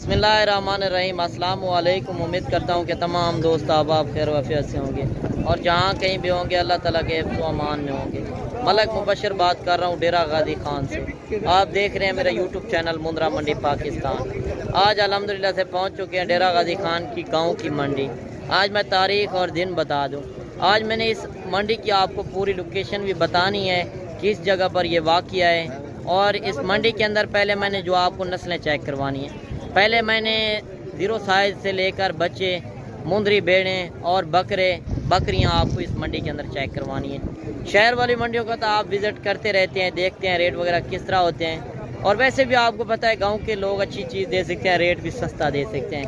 बिस्मिल्लाहिर्रहमानिर्रहीम। अस्सलाम वालेकुम। उम्मीद करता हूँ कि तमाम दोस्त आप खैर वफियत से होंगे और जहाँ कहीं भी होंगे अल्लाह ताला के हिफ्ज़ अमान में होंगे। मलक मुबशर बात कर रहा हूँ डेरा गाजी खान से। आप देख रहे हैं मेरा यूट्यूब चैनल मुंद्रा मंडी पाकिस्तान। आज अल्हम्दुलिल्लाह से पहुँच चुके हैं डेरा गाजी खान की गाँव की मंडी। आज मैं तारीख़ और दिन बता दूँ। आज मैंने इस मंडी की आपको पूरी लोकेशन भी बतानी है, किस जगह पर यह वाक़या है। और इस मंडी के अंदर पहले मैंने जो आपको नस्लें चेक करवानी है, पहले मैंने ज़ीरो साइज़ से लेकर बच्चे, मुंदरी भेड़ें और बकरियां आपको इस मंडी के अंदर चेक करवानी है। शहर वाली मंडियों का तो आप विज़िट करते रहते हैं, देखते हैं रेट वगैरह किस तरह होते हैं। और वैसे भी आपको पता है गांव के लोग अच्छी चीज़ दे सकते हैं, रेट भी सस्ता दे सकते हैं।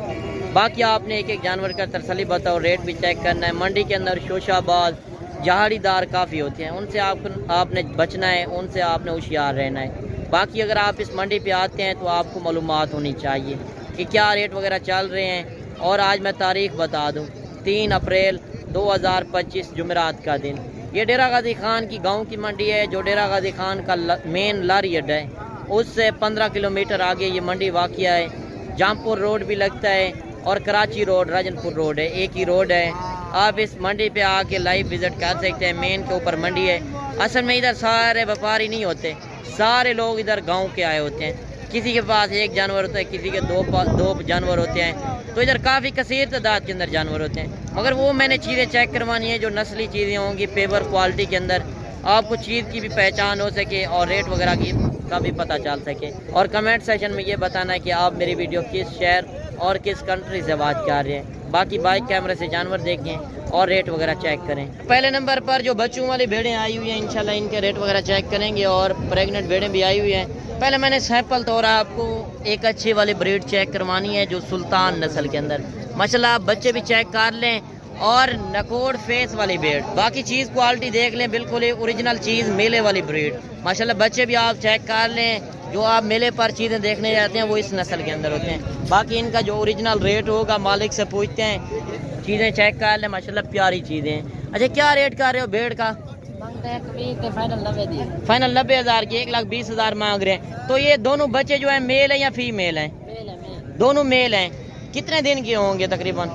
बाकी आपने एक एक जानवर का तसल्ली बताओ, रेट भी चेक करना है। मंडी के अंदर शोशाबाज जहाड़ीदार काफ़ी होते हैं, उनसे आपने बचना है, उनसे आपने होशियार रहना है। बाकी अगर आप इस मंडी पे आते हैं तो आपको मालूमात होनी चाहिए कि क्या रेट वगैरह चल रहे हैं। और आज मैं तारीख़ बता दूं, 3 अप्रैल 2025 जुमेरात का दिन। ये डेरा गाजी खान की गांव की मंडी है, जो डेरा गाजी खान का मेन लारी अड्डा है। उससे 15 किलोमीटर आगे ये मंडी वाक़या है। जामपुर रोड भी लगता है और कराची रोड, राजनपुर रोड है, एक ही रोड है। आप इस मंडी पे आके लाइव विज़िट कर सकते हैं। मेन के ऊपर मंडी है। असल में इधर सारे व्यापारी नहीं होते, सारे लोग इधर गांव के आए होते हैं। किसी के पास एक जानवर होता है, किसी के दो जानवर होते हैं। तो इधर काफ़ी कसीर तादाद के अंदर जानवर होते हैं। मगर वो मैंने चीज़ें चेक करवानी है जो नस्ली चीज़ें होंगी, पेपर क्वालिटी के अंदर आपको चीज़ की भी पहचान हो सके और रेट वगैरह की का भी पता चल सके। और कमेंट सेशन में ये बताना है कि आप मेरी वीडियो किस शहर और किस कंट्री से बात कर रहे हैं। बाकी बाइक कैमरे से जानवर देखें और रेट वगैरह चेक करें। पहले नंबर पर जो बच्चों वाली भेड़ें आई हुई हैं, इंशाल्लाह इनके रेट वगैरह चेक करेंगे। और प्रेग्नेंट भेड़ें भी आई हुई हैं। पहले मैंने सैंपल तौर आपको एक अच्छी वाली ब्रीड चेक करवानी है, जो सुल्तान नस्ल के अंदर माशाल्लाह आप बच्चे भी चेक कर लें। और नकोड़ फेस वाली भेड़, बाकी चीज़ क्वालिटी देख लें, बिल्कुल ही ओरिजिनल चीज़, मेले वाली ब्रीड माशाल्लाह। बच्चे भी आप चेक कर लें। जो आप मेले पर चीज़ें देखने जाते हैं वो इस नस्ल के अंदर होते हैं। बाकी इनका जो ओरिजिनल रेट होगा मालिक से पूछते हैं, चीज़ें चेक कर लें, माशाल्लाह प्यारी चीज़ें हैं। अच्छा, क्या रेट कर रहे हो भेड़ का? फाइनल 90,000 की, 1,20,000 मांग रहे हैं। तो ये दोनों बच्चे जो है मेल हैं या फीमेल हैं? दोनों मेल हैं। कितने दिन के होंगे तकरीबन?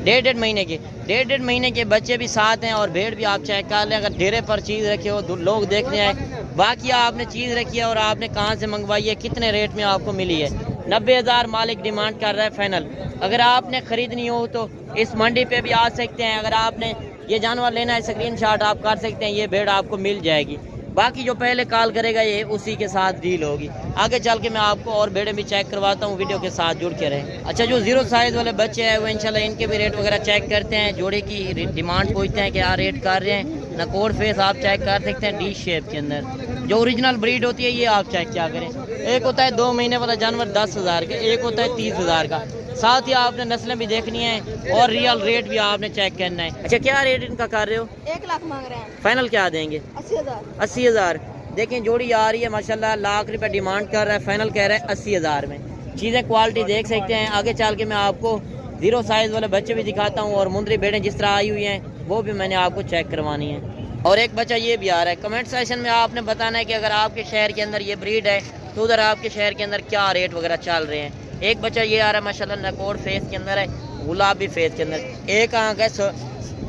1.5 महीने के। 1.5 महीने के बच्चे भी साथ हैं। और भेड़ भी आप चेक कर लें। अगर ढेरे पर चीज़ रखे हो लोग देखने आए, बाकी आपने चीज़ रखी है और आपने कहाँ से मंगवाई है, कितने रेट में आपको मिली है। 90,000 मालिक डिमांड कर रहा है फाइनल। अगर आपने ख़रीदनी हो तो इस मंडी पे भी आ सकते हैं। अगर आपने ये जानवर लेना है, स्क्रीनशॉट आप कर सकते हैं, ये भेड़ आपको मिल जाएगी। बाकी जो पहले कॉल करेगा ये उसी के साथ डील होगी। आगे चल के मैं आपको और भेड़ें भी चेक करवाता हूँ, वीडियो के साथ जुड़ के रहें। अच्छा, जो ज़ीरो साइज़ वाले बच्चे हैं वो इंशाल्लाह इनके भी रेट वगैरह चेक करते हैं। जोड़े की डिमांड पूछते हैं कि क्या रेट कर रहे हैं। नकोड़ फेस आप चेक कर सकते हैं, डी शेप के अंदर जो ओरिजिनल ब्रीड होती है ये आप चेक क्या करें। एक होता है 2 महीने वाला जानवर 10,000 का, एक होता है 30,000 का। साथ ही आपने नस्लें भी देखनी है और रियल रेट भी आपने चेक करना है। अच्छा, क्या रेट इनका कर रहे हो? 1 लाख मांग रहे हैं। फाइनल क्या देंगे? 80,000। 80,000। देखें जोड़ी आ रही है माशाल्लाह, लाख रुपए डिमांड कर रहा है, फाइनल कह रहा है 80,000 में। चीज़ें क्वालिटी देख सकते हैं। आगे चल के मैं आपको ज़ीरो साइज़ वाले बच्चे भी दिखाता हूँ और मुंदरी भेड़ें जिस तरह आई हुई हैं वो भी मैंने आपको चेक करवानी है। और एक बच्चा ये भी आ रहा है। कमेंट सेशन में आपने बताना है कि अगर आपके शहर के अंदर ये ब्रीड है तो उधर आपके शहर के अंदर क्या रेट वगैरह चल रहे हैं। एक बच्चा ये आ रहा है माशाल्लाह, नकोड़ फेस के अंदर है, गुलाबी फेस के अंदर। एक आँख है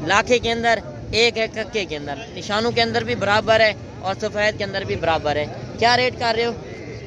लाखे के अंदर, एक है कक्के के अंदर। निशानों के अंदर भी बराबर है और सफ़ेद के अंदर भी बराबर है। क्या रेट कर रहे हो?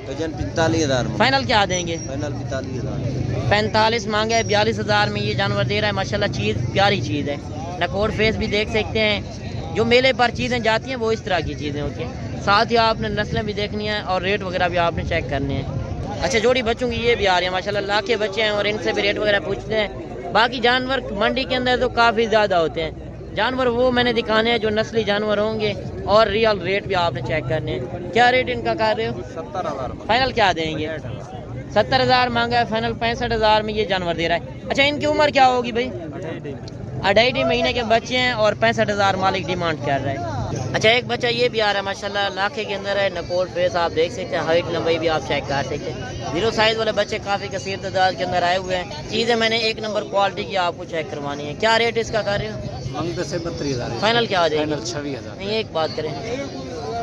45,000। फाइनल क्या देंगे? फाइनल 45,000। 45 मांगे है, 42,000 में ये जानवर दे रहा है माशाल्लाह। चीज़ प्यारी चीज़ है। नकोड़ फेस भी देख सकते हैं। जो मेले पर चीज़ें जाती हैं वो इस तरह की चीज़ें होती हैं। साथ ही आपने नस्लें भी देखनी है और रेट वगैरह भी आपने चेक करने हैं। अच्छा, जोड़ी बच्चों की ये भी आ रही है माशाल्लाह, लाख के बच्चे हैं और इनसे भी रेट वगैरह पूछते हैं। बाकी जानवर मंडी के अंदर तो काफ़ी ज़्यादा होते हैं। जानवर वो मैंने दिखाने हैं जो नस्ली जानवर होंगे और रियल रेट भी आपने चेक करने हैं। क्या रेट इनका कर रहे हो? 70,000। फाइनल क्या देंगे? 70,000 मांगा है, फाइनल 65,000 में ये जानवर दे रहा है। अच्छा, इनकी उम्र क्या होगी भाई? 2.5 महीने के बच्चे हैं और 65,000 मालिक डिमांड कर रहा है। अच्छा, एक बच्चा ये भी आ रहा है माशाल्लाह, लाखे के अंदर है, नकोड़ फेस आप देख सकते हैं, हाइट लंबाई भी आप चेक कर सकते हैं। ज़ीरो साइज़ वाले बच्चे काफ़ी कसीर तादाद के अंदर आए हुए हैं। चीज़ें मैंने एक नंबर क्वालिटी की आपको चेक करवानी है। क्या रेट इसका कर रहे हो? मंगते से 32,000। फाइनल क्या आ जाएगा? फाइनल 26,000। नहीं, एक बात करें,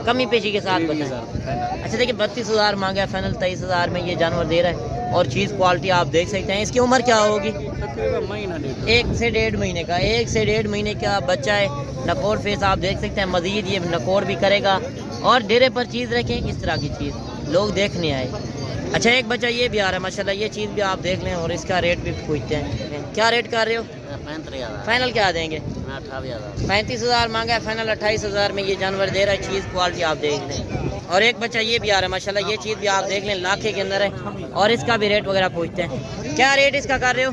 कमी पेशी के साथ बताएं। अच्छा देखिए, 32,000 मांगा है, फाइनल 23,000 में ये जानवर दे रहा है। और चीज़ क्वालिटी आप देख सकते हैं। इसकी उम्र क्या होगी? तकरीबन महीना 1 से 1.5 महीने का। 1 से 1.5 महीने का बच्चा है। नकोर फेस आप देख सकते हैं। मजीद ये नकोर भी करेगा और डेरे पर चीज़ रखें इस तरह की चीज़ लोग देखने आए। अच्छा एक बच्चा ये भी आ रहा है माशाल्लाह, ये चीज़ भी आप देख लें और इसका रेट भी पूछते हैं। क्या रेट कर रहे हो? 35,000 फाइनल क्या देंगे? 28,000 35,000 मांगा है, फाइनल 28,000 में ये जानवर दे रहा है। चीज़ क्वालिटी आप देख लें। और एक बच्चा ये भी आ रहा है माशाल्लाह, ये चीज़ भी आप देख लें, लाखे के अंदर है और इसका भी रेट वगैरह पूछते हैं। क्या रेट इसका कर रहे हो?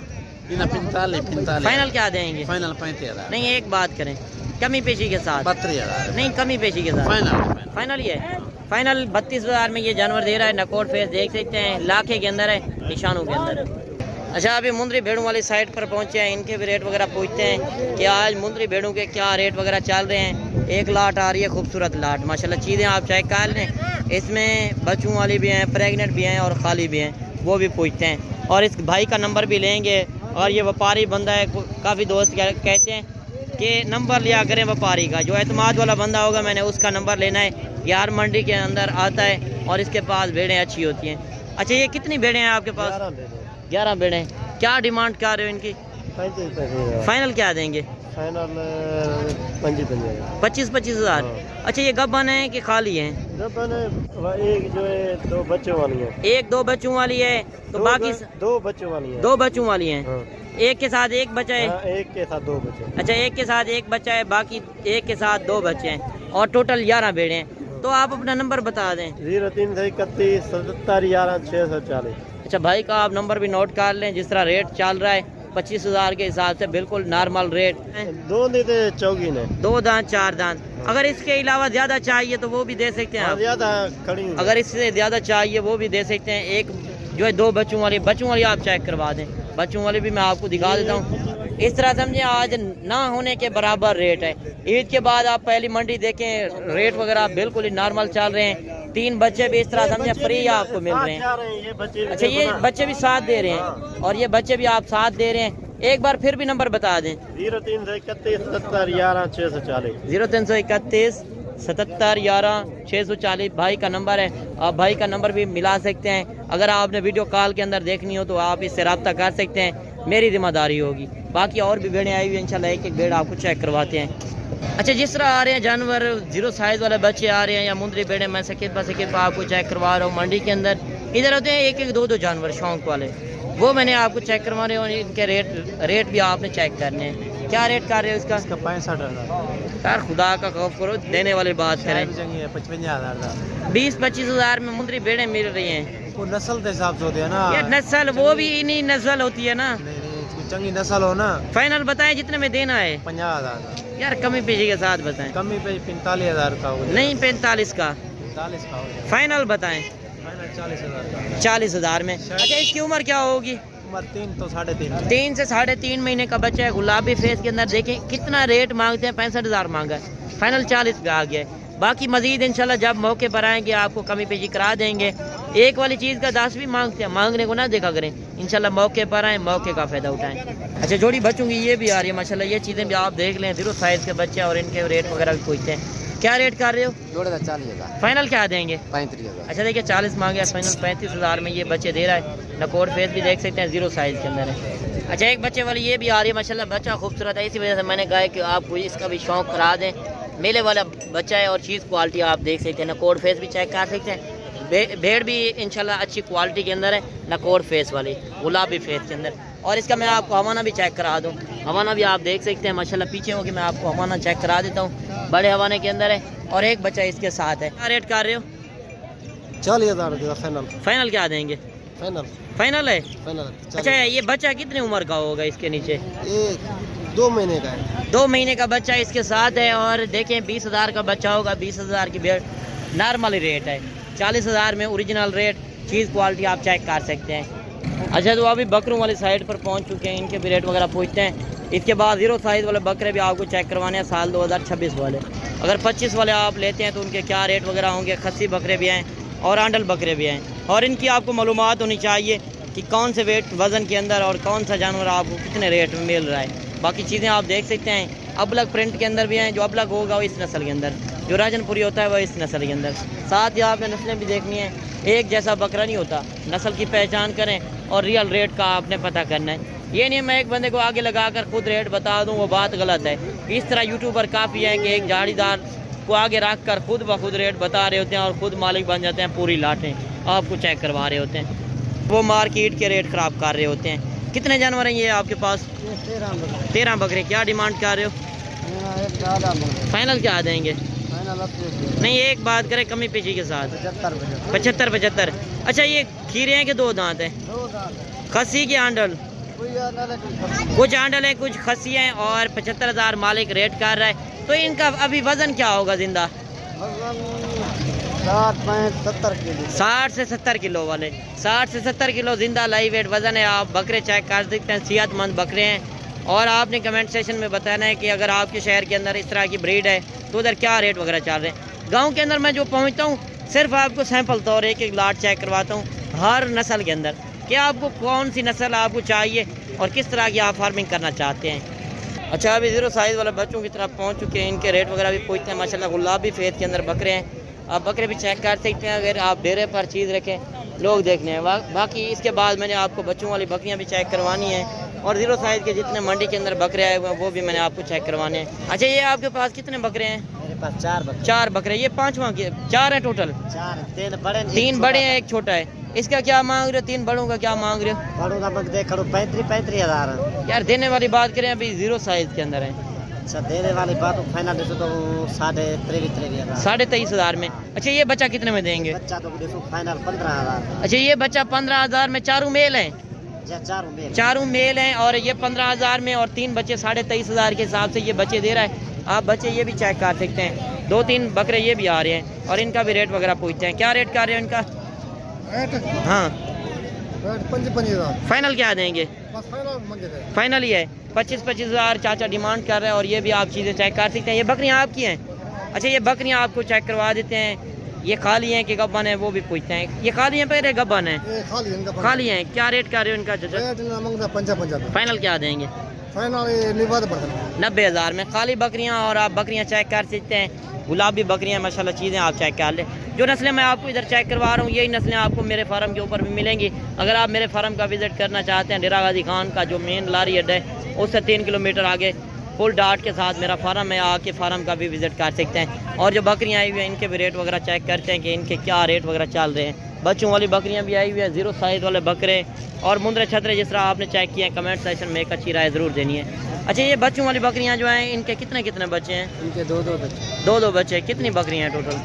45 फाइनल क्या देंगे? फाइनल 35,000 नहीं एक बात करें, कमी पेशी के साथ। 32,000 नहीं कमी पेशी के साथ फाइनल फाइनल ये है। फाइनल 32,000 में ये जानवर दे रहा है। नकोर फेस देख सकते हैं, लाखे के अंदर है, निशानों के अंदर है। अच्छा अभी मुंदरी भेड़ों वाली साइड पर पहुंचे हैं, इनके भी रेट वगैरह पूछते हैं कि आज मुंदरी भेड़ों के क्या रेट वगैरह चल रहे हैं। एक लाट आ रही है, खूबसूरत लाट माशाल्लाह। चीज़ें आप चेक कर लें, इसमें बच्चों वाली भी हैं, प्रेग्नेंट भी हैं और खाली भी हैं, वो भी पूछते हैं। और इस भाई का नंबर भी लेंगे। और ये व्यापारी बंदा है, काफ़ी दोस्त कहते हैं कि नंबर लिया करें व्यापारी का, जो एतमाद वाला बंदा होगा मैंने उसका नंबर लेना है। यार मंडी के अंदर आता है और इसके पास भेड़ें अच्छी होती हैं। अच्छा ये कितनी भेड़ें हैं आपके पास? 11 भेड़ें। क्या डिमांड कर रहे हो इनकी? 35,000 फाइनल क्या देंगे? फाइनल 25,000 25,000। अच्छा ये गब्बन है कि खाली हैं? एक जो है 2 बच्चों वाली है, 1-2 बच्चों वाली है तो बाकी 2 बच्चों वाली है, 2 बच्चों वाली हैं। हाँ। एक के साथ एक बच्चा है? हाँ, एक के साथ 2 बच्चे। अच्छा एक के साथ एक बच्चा है, बाकी एक के साथ 2 बच्चे हैं और टोटल 11 भेड़े हैं। तो आप अपना नंबर बता दें। 0331 77 11 640। अच्छा भाई का आप नंबर भी नोट कर लें। जिस तरह रेट चल रहा है 25,000 के हिसाब से बिल्कुल नॉर्मल रेट है। 2 देते चौकीन है, 2 दांत 4 दांत। अगर इसके अलावा ज़्यादा चाहिए तो वो भी दे सकते हैं आप। ज्यादा खड़ी है। अगर इससे ज़्यादा चाहिए वो भी दे सकते हैं। एक जो है 2 बच्चों वाली आप चेक करवा दें। बच्चों वाली भी मैं आपको दिखा देता हूँ। इस तरह समझे आज ना होने के बराबर रेट है। ईद के बाद आप पहली मंडी देखें, रेट वगैरह बिल्कुल ही नॉर्मल चल रहे हैं। 3 बच्चे भी इस तरह समझे फ्री आपको मिल रहे हैं। अच्छा ये बच्चे भी साथ दे रहे हैं और ये बच्चे भी आप साथ दे रहे हैं। एक बार फिर भी नंबर बता दें। 0331 77 11 640। 0331 77 11 640 भाई का नंबर है। आप भाई का नंबर भी मिला सकते हैं। अगर आपने वीडियो कॉल के अंदर देखनी हो तो आप इससे रब्ता कर सकते हैं, मेरी जिम्मेदारी होगी। बाकी और भी भेड़ें आई हुई हैं, इंशाल्लाह एक एक भेड़ आपको चेक करवाते हैं। अच्छा जिस तरह आ रहे हैं जानवर, 0 साइज़ वाले बच्चे आ रहे हैं या मुंदरी भेड़ें, मैं सेकंड पर आपको चेक करवा रहा हूँ। मंडी के अंदर इधर होते हैं 1-1 2-2 जानवर शौक वाले, वो मैंने आपको चेक करवा रहे हो। इनके रेट भी आपने चेक करने हैं। क्या रेट कर रहे हो इसका? 65,000। यार खुदा का खौफ करो, देने वाली बात करें। 55,000 20-25,000 में मुंदरी भेड़ें मिल रही हैं। वो नस्ल के हिसाब से होते हैं ना यार नस्ल वो भी इन्हीं नस्ल होती है ना। नहीं, चंगी नस्ल हो ना। फाइनल बताएं जितने में देना है। 50,000 यार कमी पेशी के साथ बताएं। कमी पे 45,000 का होगा। नहीं 45 का 45 का होगा। फाइनल बताएं। फाइनल 40,000 का। 40,000 में। अच्छा इसकी उम्र क्या होगी? उम्र 3 तो 3.5। 3 से 3.5 महीने का बच्चा है। गुलाबी फेस के अंदर देखें कितना रेट मांगते हैं। 65,000 मांगा है, फाइनल 40 पे आ गया है। बाकी मजीद इंशाल्लाह जब मौके पर आएंगे आपको कमी पेशी करा देंगे। एक वाली चीज़ का 10 भी मांगते हैं, मांगने को ना देखा करें। इंशाल्लाह मौके पर आए, मौके का फ़ायदा उठाएं। अच्छा जोड़ी बच्चों की ये भी आ रही है माशाल्लाह, ये चीज़ें भी आप देख लें। 0 साइज़ के बच्चे और इनके रेट वगैरह भी पूछते हैं। क्या रेट कर रहे हो? 40,000 फाइनल क्या देंगे? 35,000। अच्छा देखिए 40 मांगे, फाइनल 35,000 में ये बच्चे दे रहा है। नकोर फेस भी देख सकते हैं, 0 साइज़ के अंदर है। अच्छा एक बच्चे वाली ये भी आ रही है माशाल्लाह, बच्चा खूबसूरत है। इसी वजह से मैंने कहा कि आपको इसका भी शौक करा दें। मेले वाला बच्चा है और चीज़ क्वालिटी आप देख सकते हैं। नकोर फेस भी चेक कर सकते हैं। भेड़ भी इंशाल्लाह अच्छी क्वालिटी के अंदर है, नकोर फेस वाली गुलाबी फेस के अंदर। और इसका मैं आपको हवाना भी चेक करा दूँ। हवाना भी आप देख सकते हैं माशाल्लाह, पीछे होगी मैं आपको हवाना चेक करा देता हूँ। बड़े हवाने के अंदर है और एक बच्चा इसके साथ है। क्या रेट कर रहे हो? 40,000 का फाइनल। फाइनल क्या देंगे? फाइनल फाइनल है। फाइनल। अच्छा ये बच्चा कितनी उम्र का होगा इसके नीचे? ये 2 महीने का है। 2 महीने का बच्चा इसके साथ है। और देखें 20,000 का बच्चा होगा। 20,000 की भेड़ नॉर्मल रेट है। 40,000 में ओरिजिनल रेट, चीज़ क्वालिटी आप चेक कर सकते हैं। अच्छा तो अभी बकरों वाली साइड पर पहुंच चुके हैं, इनके भी रेट वगैरह पूछते हैं। इसके बाद 0 साइज़ वाले बकरे भी आपको चेक करवाने हैं, साल 2026 वाले। अगर 25 वाले आप लेते हैं तो उनके क्या रेट वगैरह होंगे। खस्सी बकरे भी हैं और आंडल बकरे भी हैं। और इनकी आपको मालूमात होनी चाहिए कि कौन से वेट वज़न के अंदर और कौन सा जानवर आपको कितने रेट में मिल रहा है। बाकी चीज़ें आप देख सकते हैं। अबलग प्रिंट के अंदर भी हैं, जो अबलग होगा वो इस नस्ल के अंदर। जो राजनपुरी होता है वो इस नस्ल के अंदर। साथ ही आपने नस्लें भी देखनी है, एक जैसा बकरा नहीं होता। नस्ल की पहचान करें और रियल रेट का आपने पता करना है। ये नहीं मैं एक बंदे को आगे लगाकर खुद रेट बता दूं, वो बात गलत है। इस तरह यूट्यूबर काफ़ी है कि एक झाड़ीदार को आगे रख कर खुद ब खुद रेट बता रहे होते हैं और खुद मालिक बन जाते हैं, पूरी लाटें आपको चेक करवा रहे होते हैं। वो मार्केट के रेट ख़राब कर रहे होते हैं। कितने जानवर हैं ये आपके पास? 13 बकरे। क्या डिमांड कर रहे हो? फाइनल क्या देंगे? नहीं एक बात करें कमी पेशी के साथ 75। अच्छा ये खीरे हैं कि 2 दांत हैं? खसी के आंडल, कुछ आंडल है कुछ खसी हैं और 75,000 मालिक रेट कर रहा है। तो इनका अभी वजन क्या होगा जिंदा? 60 से 70 किलो वाले, 60 से 70 किलो जिंदा लाइव वेट वजन है। आप बकरे चेक कर सकते हैं, सेहतमंद बकरे हैं। और आपने कमेंट सेशन में बताना है कि अगर आपके शहर के अंदर इस तरह की ब्रीड है तो उधर क्या रेट वगैरह चल रहे हैं। गांव के अंदर मैं जो पहुंचता हूं सिर्फ आपको सैंपल तौर एक लाट चेक करवाता हूं हर नस्ल के अंदर कि आपको कौन सी नस्ल आपको चाहिए और किस तरह की आप फार्मिंग करना चाहते हैं। अच्छा अभी 0 साइज़ वाले बच्चों की तरफ पहुँच चुके हैं, इनके रेट वगैरह भी पूछते हैं। माशाल्लाह गुलाबी फेद के अंदर बकरे हैं, आप बकरे भी चेक कर सकते हैं अगर आप डेरे पर चीज़ रखें, लोग देखने हैं। बाकी इसके बाद मैंने आपको बच्चों वाली बकरियां भी चेक करवानी है और 0 साइज़ के जितने मंडी के अंदर बकरे आए हुए हैं वो भी मैंने आपको चेक करवाने हैं। अच्छा ये आपके पास कितने बकरे हैं? मेरे पास 4 बकरे। 4 बकरे। ये 5वां के 4 है टोटल? 3 बड़े हैं एक छोटा है। इसका क्या मांग रहे हो? 3 बड़ों का क्या मांग रहे हो? बड़ों का मग देख 35 हज़ार। यार देने वाली बात करें अभी 0 साइज़ के अंदर है। अच्छा देने वाली बात फाइनल देखो तो 23,500 में। अच्छा ये बच्चा कितने में देंगे? बच्चा तो देखो फाइनल 15,000। अच्छा ये बच्चा 15,000 में, चारों मेल हैं? चारों मेल हैं और ये 15,000 में और 3 बच्चे 23,500 के हिसाब से ये बच्चे दे रहा है। आप बच्चे ये भी चेक कर सकते हैं। 2-3 बकरे ये भी आ रहे हैं और इनका भी रेट वगैरह पूछते हैं। क्या रेट कर रहे हैं इनका? हाँ 55,000। फाइनल क्या देंगे? फाइनल ही है 25,000 चाचा डिमांड कर रहे हैं और ये भी आप चीज़ें चेक कर सकते हैं। ये बकरियाँ आपकी हैं? अच्छा ये बकरियाँ आपको चेक करवा देते हैं। ये खाली हैं कि गब्बन है वो भी पूछते हैं। ये खाली हैं पहले गब्बन है? खाली हैं। क्या रेट कर रहे हो इनका चाचा? फाइनल क्या देंगे? 90,000 में खाली बकरियां। और आप बकरियां चेक कर सकते हैं, गुलाबी बकरियां माशाल्लाह चीज़ें आप चेक कर लें। जो नस्लें मैं आपको इधर चेक करवा रहा हूँ यही नस्लें आपको मेरे फार्म के ऊपर भी मिलेंगी। अगर आप मेरे फार्म का विज़िट करना चाहते हैं, डेरा गाजी खान का जो मेन लारी अड्डा है उससे 3 किलोमीटर आगे फुल डाट के साथ मेरा फार्म है, आके फार्म का भी विज़िट कर सकते हैं। और जो बकरियाँ आई हुई हैं इनके भी रेट वगैरह चेक करते हैं कि इनके क्या रेट वगैरह चल रहे हैं। बच्चों वाली बकरियाँ भी आई हुई है, 0 साइज़ वाले बकरे और मुंदरे छतरे जिस तरह आपने चेक किए हैं। कमेंट सेक्शन में एक अच्छी राय ज़रूर देनी है। अच्छा ये बच्चों वाली बकरियाँ जो हैं इनके कितने बच्चे हैं? इनके 2 बच्चे। 2 बच्चे। कितनी बकरियाँ हैं टोटल?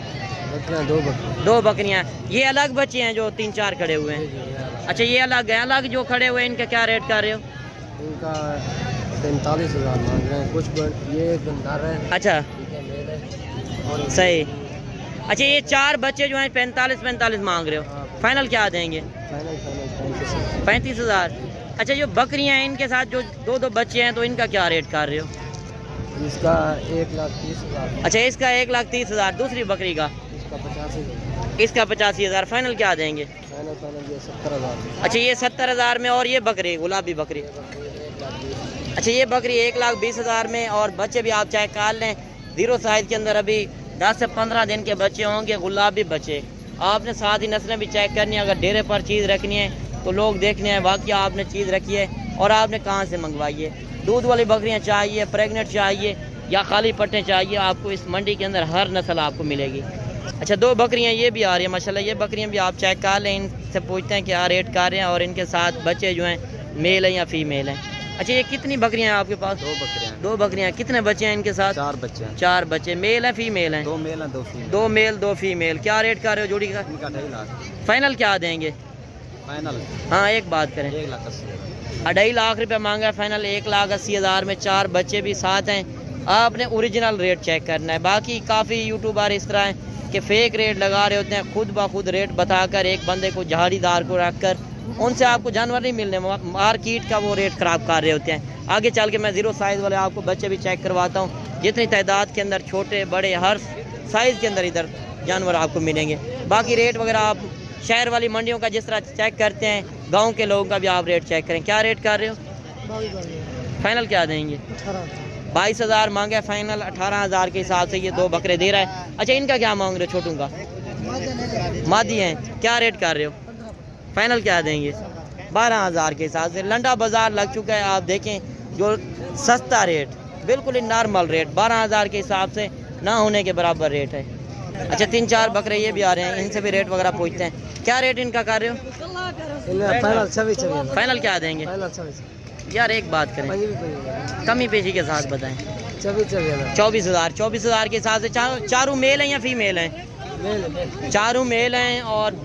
2 बकरियाँ। ये अलग बच्चे हैं जो 3-4 खड़े हुए हैं? अच्छा ये अलग है। अलग जो खड़े हुए हैं इनका क्या रेट कर रहे हो? इनका 45,000 मांग रहे हैं। कुछ ये बंदार है। अच्छा सही। अच्छा ये 4 बच्चे जो हैं 45 मांग रहे हो, फाइनल क्या देंगे? 35,000। अच्छा जो बकरियां हैं इनके साथ जो 2 बच्चे हैं तो इनका क्या रेट कर रहे हो? इसका 1,30,000। अच्छा इसका 1,30,000। दूसरी बकरी का? इसका 85,000। फाइनल क्या देंगे? फाइनल ये 70,000। अच्छा ये 70,000 में। और ये बकरी गुलाबी बकरी? अच्छा ये बकरी 1,20,000 में और बच्चे भी आप चेक कर लें 0 साइज़ के अंदर अभी 10 से 15 दिन के बच्चे होंगे, गुलाबी बच्चे। आपने साथ ही नस्लें भी चेक करनी है। अगर डेरे पर चीज़ रखनी है तो लोग देखने हैं वाकई आपने चीज़ रखी है और आपने कहाँ से मंगवाई है। दूध वाली बकरियाँ चाहिए, प्रेग्नेंट चाहिए या खाली पट्टे चाहिए, आपको इस मंडी के अंदर हर नस्ल आपको मिलेगी। अच्छा 2 बकरियाँ ये भी आ रही है माशाल्लाह। ये बकरियाँ भी आप चेक कर लें, इनसे पूछते हैं क्या रेट कर रहे हैं और इनके साथ बच्चे जो हैं मेल हैं या फीमेल हैं। अच्छा ये कितनी बकरियां हैं आपके पास? 2 बकरियां। कितने बच्चे हैं इनके साथ? 4 बच्चे हैं। 4 बच्चे। मेल है फीमेल हैं? 2 मेल हैं 2 फीमेल। 2 male 2 female. क्या रेट कर रहे हो जोड़ी का? इनका 2.5 लाख। फाइनल क्या देंगे? फाइनल हाँ एक बात करें। 1,80,000। 2.5 लाख रुपये मांगा है फाइनल। 1,80,000 में 4 बच्चे भी साथ हैं। आपने ओरिजिनल रेट चेक करना है। बाकी काफ़ी यूट्यूबर इस तरह हैं कि फ़ेक रेट लगा रहे होते हैं, खुद ब खुद रेट बताकर एक बंदे को झाड़ीदार को रख कर उनसे आपको जानवर नहीं मिलने, मार्केट का वो रेट ख़राब कर रहे होते हैं। आगे चल के मैं 0 साइज़ वाले आपको बच्चे भी चेक करवाता हूँ। जितनी तादाद के अंदर छोटे बड़े हर साइज़ के अंदर इधर जानवर आपको मिलेंगे। बाकी रेट वगैरह आप शहर वाली मंडियों का जिस तरह चेक करते हैं, गांव के लोगों का भी आप रेट चेक करें। क्या रेट कर रहे हो? फाइनल क्या देंगे? 22,000 मांगे फाइनल, 18,000 के हिसाब से ये 2 बकरे दे रहा है। अच्छा इनका क्या मांग रहे हो छोटू का? मादी हैं, क्या रेट कर रहे हो? फाइनल क्या देंगे? 12,000 के हिसाब से। लंडा बाजार लग चुका है, आप देखें जो सस्ता रेट, बिल्कुल ही नॉर्मल रेट, 12,000 के हिसाब से ना होने के बराबर रेट है। अच्छा 3-4 बकरे ये भी आ रहे हैं, इनसे भी रेट वगैरह पूछते हैं। क्या रेट इनका कर रहे हो? फाइनल 26। फाइनल क्या देंगे? यार एक बात करें, कमी पेशी के साथ बताएं। 24,000। 24,000 के हिसाब से चारों मेल हैं या फीमेल हैं? चारों मेल हैं और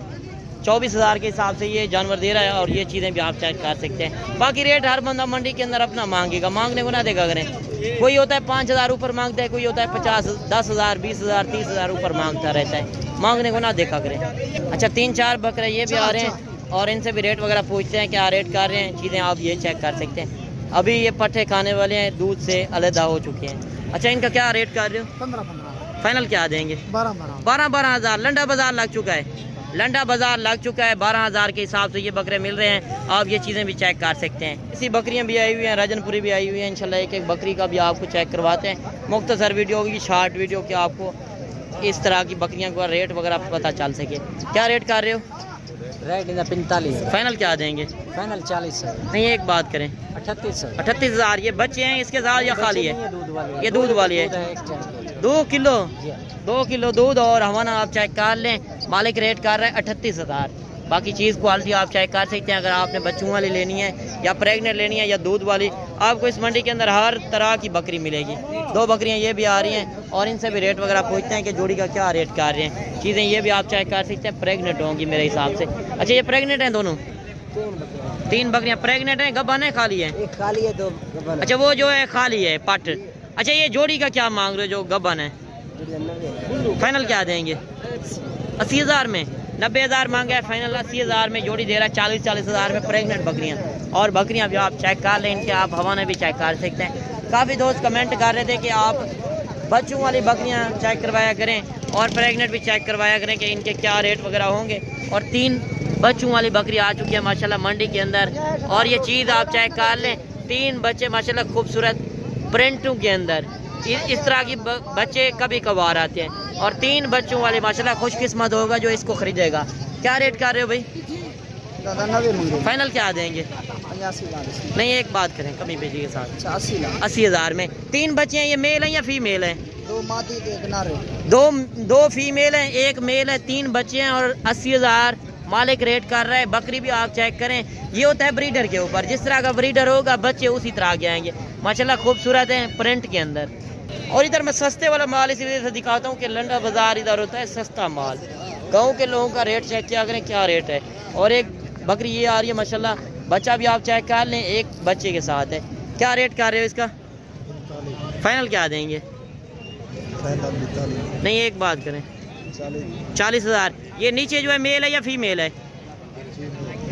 24,000 के हिसाब से ये जानवर दे रहा है। और ये चीज़ें भी आप चेक कर सकते हैं। बाकी रेट हर बंदा मंडी के अंदर अपना मांगेगा, मांगने को ना देगा करें। कोई होता है 5,000 ऊपर मांगता है, कोई होता है 50, 10,000, 20,000, 30,000 ऊपर मांगता रहता है, मांगने को ना देखा करें। अच्छा 3-4 बकरे ये भी आ रहे हैं और इनसे भी रेट वगैरह पूछते हैं, क्या रेट कर रहे हैं, चीज़ें आप ये चेक कर सकते हैं। अभी ये पट्ठे खाने वाले हैं, दूध से अलहदा हो चुके हैं। अच्छा इनका क्या रेट कर रहे हो? 15। फाइनल क्या देंगे? 12,000। लंडा बाजार लग चुका है, लंडा बाजार लग चुका है। 12,000 के हिसाब से ये बकरे मिल रहे हैं, आप ये चीज़ें भी चेक कर सकते हैं। इसी बकरियां भी आई हुई हैं, रजनपुरी भी आई हुई हैं। इंशाल्लाह एक एक बकरी का भी आपको चेक करवाते हैं। मुख्तसर वीडियो होगी, शॉर्ट वीडियो के आपको इस तरह की बकरियां का रेट वगैरह पता चल सके। क्या रेट कर रहे हो? रेट 45। फाइनल क्या देंगे? फाइनल 40। नहीं एक बात करें, 38। 38,000। ये बच्चे हैं इसके साथ या खाली है? ये दूध वाली है। 2 किलो दूध और हवाना आप चेक कर लें। मालिक रेट कर रहा है 38,000। बाकी चीज़ क्वालिटी आप चेक कर सकते हैं। अगर आपने बच्चों वाली लेनी है या प्रेग्नेंट लेनी है या दूध वाली, आपको इस मंडी के अंदर हर तरह की बकरी मिलेगी। 2 बकरियां ये भी आ रही हैं और इनसे भी रेट वगैरह पूछते हैं कि जोड़ी का क्या रेट कर रहे हैं। चीज़ें ये भी आप चेक कर सकते हैं। प्रेग्नेंट होंगी मेरे हिसाब से। अच्छा ये प्रेग्नेंट हैं दोनों? 3 बकरियां प्रेग्नेंट हैं, गब्बन है खाली है? एक खाली है, 2 गब्बन। अच्छा वो जो है खाली है पट। अच्छा ये जोड़ी का क्या मांग रहे हो जो गब्बन है? फाइनल क्या देंगे? 80,000 में। 90,000 मांगा है, फाइनल 80,000 में जोड़ी दे रहा है। 40,000 में प्रेग्नेंट बकरियां। और बकरियां भी आप चेक कर लें, इनके आप हवाने भी चेक कर सकते हैं। काफ़ी दोस्त कमेंट कर रहे थे कि आप बच्चों वाली बकरियां चेक करवाया करें और प्रेग्नेंट भी चेक करवाया करें कि इनके क्या रेट वगैरह होंगे। और 3 बच्चों वाली बकरी आ चुकी है माशाल्लाह मंडी के अंदर। और ये चीज़ आप चेक कर लें, 3 बच्चे माशाल्लाह खूबसूरत प्रिंटों के अंदर। इस तरह की बच्चे कभी कभार आते हैं। और 3 बच्चों वाले माशाल्लाह खुशकिस्मत होगा जो इसको खरीदेगा। क्या रेट कर रहे हो भाई? फाइनल क्या देंगे? 85,000। नहीं एक बात करें कमी पेशी के साथ। 80,000 में 3 बच्चे हैं, ये मेल हैं या फीमेल हैं? 2 मादी, 1 नारे। 2 फीमेल हैं, 1 मेल है। 3 बच्चे हैं और 80,000 मालिक रेट कर रहा है। बकरी भी आप चेक करें, ये होता है ब्रीडर के ऊपर, जिस तरह का ब्रीडर होगा बच्चे उसी तरह के आएंगे। माशाल्लाह खूबसूरत हैं प्रिंट के अंदर। और इधर मैं सस्ते वाला माल इसी वजह से दिखाता हूँ कि लंडा बाजार इधर होता है सस्ता माल। गाँव के लोगों का रेट चेक किया करें क्या रेट है। और एक बकरी ये आ रही है माशाल्लाह, बच्चा भी आप चेक कर लें, एक बच्चे के साथ है। क्या रेट कर रहे हो इसका? फाइनल क्या देंगे? नहीं एक बात करें, 40,000। ये नीचे जो है मेल है या फीमेल है?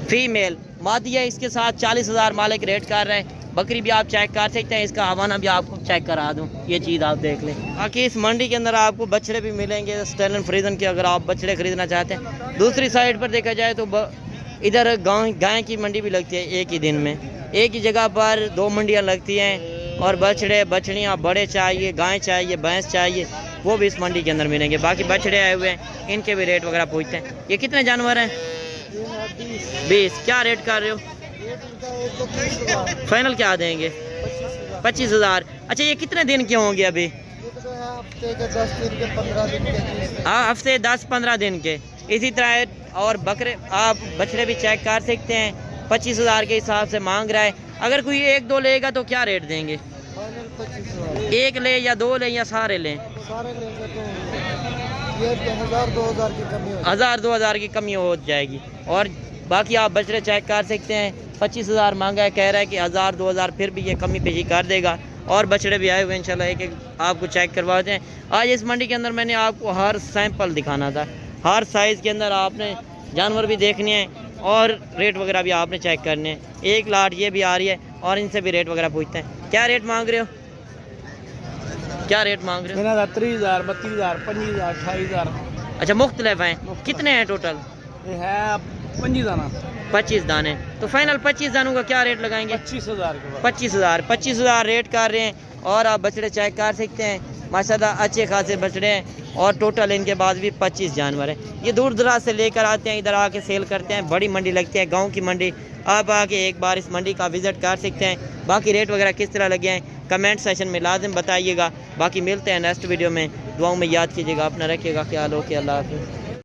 फीमेल मादी है, इसके साथ 40,000 मालिक रेट कर रहा है। बकरी भी आप चेक कर सकते हैं, इसका हवाना भी आपको चेक करा दूं, ये चीज़ आप देख लें। बाकी इस मंडी के अंदर आपको बछड़े भी मिलेंगे स्टैलन फ्रीजन के, अगर आप बछड़े खरीदना चाहते हैं। दूसरी साइड पर देखा जाए तो इधर गाय की मंडी भी लगती है एक ही दिन में। एक ही जगह पर 2 मंडियाँ लगती हैं और बछड़े बछड़ियाँ बड़े चाहिए, गाय चाहिए, भैंस चाहिए, वो भी इस मंडी के अंदर मिलेंगे। बाकी बछड़े आए हुए हैं, इनके भी रेट वगैरह पूछते हैं। ये कितने जानवर हैं? 20। क्या रेट कर रहे हो? फाइनल क्या देंगे? 25,000। अच्छा ये कितने दिन के होंगे अभी? हफ्ते 10-15 दिन के। इसी तरह और बकरे आप बछड़े भी चेक कर सकते हैं। 25,000 के हिसाब से मांग रहा है। अगर कोई 1-2 लेगा तो क्या रेट देंगे? 1 ले या 2 ले या सारे लें? सारे लेंगे तो ये 1,000-2,000 की कमी हो जाएगी। और बाकी आप बछड़े चेक कर सकते हैं। 25,000 मांगा है, कह रहा है कि 1,000-2,000 फिर भी ये कमी पेशी कर देगा। और बछड़े भी आए हुए इंशाल्लाह एक एक आपको चेक करवाते हैं। आज इस मंडी के अंदर मैंने आपको हर सैंपल दिखाना था, हर साइज़ के अंदर आपने जानवर भी देखने हैं और रेट वगैरह भी आपने चेक करने हैं। एक लाट ये भी आ रही है और इनसे भी रेट वगैरह पूछते हैं। क्या रेट मांग रहे हो? क्या रेट मांग रहे हो? 30,000, 32,000, 25,000, 28,000। अच्छा मुख्तलिफ हैं, कितने हैं टोटल? है 25 दाना। 25 दाने। तो फाइनल 25 दानों का क्या रेट लगाएंगे? 25,000। 25,000 रेट कर रहे हैं। और आप बछड़े चेक कर सकते हैं, माशाल्लाह अच्छे खासे बछड़े हैं और टोटल इनके पास भी 25 जानवर हैं। ये दूर दराज से लेकर आते हैं, इधर आके सेल करते हैं। बड़ी मंडी लगती है, गांव की मंडी। आप आके एक बार इस मंडी का विज़िट कर सकते हैं। बाकी रेट वगैरह किस तरह लगे हैं कमेंट सेशन में लाजिम बताइएगा। बाकी मिलते हैं नेक्स्ट वीडियो में। दुआओं में याद कीजिएगा, अपना रखिएगा ख्याल। ओके, अल्लाह हाफ़िज़।